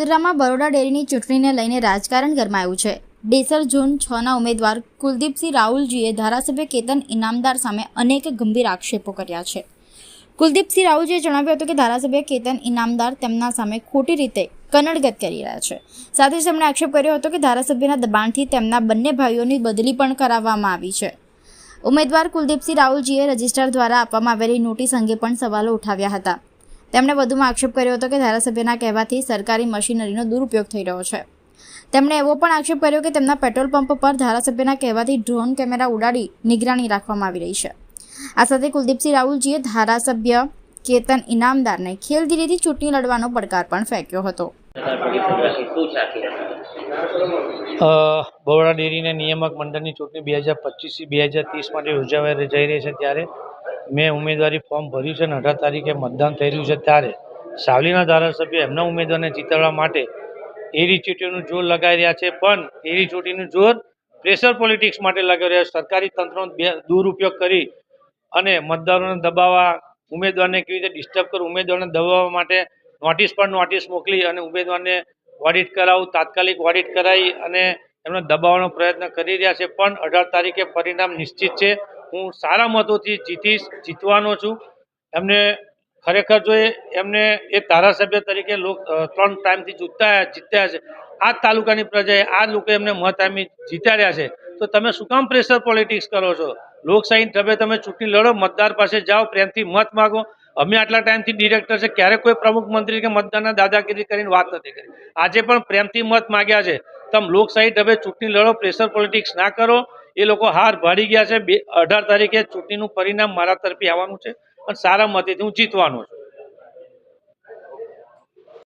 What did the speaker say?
પાદરામાં બરોડા ડેરીની ચૂંટણીને લઈને રાજકારણ ગરમાયું છે। ડેસર ઝોન 6ના ઉમેદવાર કુલદીપસિંહ રાહુલજીએ ધારાસભ્ય કેતન ઇનામદાર સામે અનેક ગંભીર આક્ષેપો કર્યા છે। કુલદીપસિંહ રાહુલજીએ જણાવ્યું હતું કે ધારાસભ્ય કેતન ઇનામદાર તેમના સામે ખોટી રીતે કનડગત કરી રહ્યા છે। સાથે જ તેમણે આક્ષેપ કર્યો હતો કે ધારાસભ્યના દબાણથી તેમના બંને ભાઈઓની બદલી પણ કરાવવામાં આવી છે। ઉમેદવાર કુલદીપસિંહ રાહુલજીએ રજિસ્ટ્રાર દ્વારા આપવામાં આવેલી નોટિસ અંગે પણ સવાલો ઉઠાવ્યા હતા। તેમણે વધુમાં આક્ષેપ કર્યો હતો કે ધારાસભ્યના કહેવાથી સરકારી મશીનરીનો દુરુપયોગ થઈ રહ્યો છે। તેમણે એવો પણ આક્ષેપ કર્યો કે તેમના પેટ્રોલ પંપ પર ધારાસભ્યના કહેવાથી ડ્રોન કેમેરા ઉડાડી નિગરાની રાખવામાં આવી રહી છે। આ સાથે કુલદીપસિંહ રાહુલજીએ ધારાસભ્ય કેતન ઇનામદારને ખેલદિલીથી ચૂંટણી લડવાનો પડકાર પણ ફેંક્યો હતો। બરોડા ડેરીના નિયામક મંડળની ચૂંટણી 2025થી 2030 માટે યોજાવા જઈ રહી છે, ત્યારે મેં ઉમેદવારી ફોર્મ ભર્યું છે અને 18 તારીખે મતદાન થઈ રહ્યું છે। ત્યારે સાવલીના ધારાસભ્ય એમના ઉમેદવારને જીતાડવા માટે એરી ચીટીનું જોર લગાવી રહ્યા છે, પણ એરી ચીટીનું જોર પ્રેશર પોલિટિક્સ માટે લગાવી રહ્યા છે। સરકારી તંત્રનો દુરુપયોગ કરી અને મતદારોને દબાવવા, ઉમેદવારને કેવી રીતે ડિસ્ટર્બ કરવું, ઉમેદવારને દબાવવા માટે નોટિસ પર નોટિસ મોકલી અને ઉમેદવારને ઓડિટ કરાવવું, તાત્કાલિક ઓડિટ કરાવી અને એમને દબાવવાનો પ્રયત્ન કરી રહ્યા છે। પણ 18 તારીખે પરિણામ નિશ્ચિત છે। હું સારા મતોથી જીતવાનો છું। એમને ખરેખર જો એમને એ ધારાસભ્ય તરીકે 3 ટાઈમથી જીત્યા છે, આ તાલુકાની પ્રજાએ આ લોકો એમને મત આપી જીતાડ્યા છે, તો તમે શું કામ પ્રેશર પોલિટિક્સ કરો છો? લોકશાહી ઢબે તમે ચૂંટણી લડો, મતદાર પાસે જાઓ, પ્રેમથી મત માગો। અમે આટલા ટાઈમથી ડિરેક્ટર છે, ક્યારે કોઈ પ્રમુખ મંત્રી કે મતદારના દાદાગીરી કરીને વાત નથી કરી। આજે પણ પ્રેમથી મત માગ્યા છે। તમે લોકશાહી ઢબે ચૂંટણી લડો, પ્રેશર પોલિટિક્સ ના કરો। એ લોકો હાર ભાડી ગયા છે। 18 તારીખે ચૂંટણીનું પરિણામ મારા તરફી આવવાનું છે અને સારા મતેથી હું જીતવાનો છું।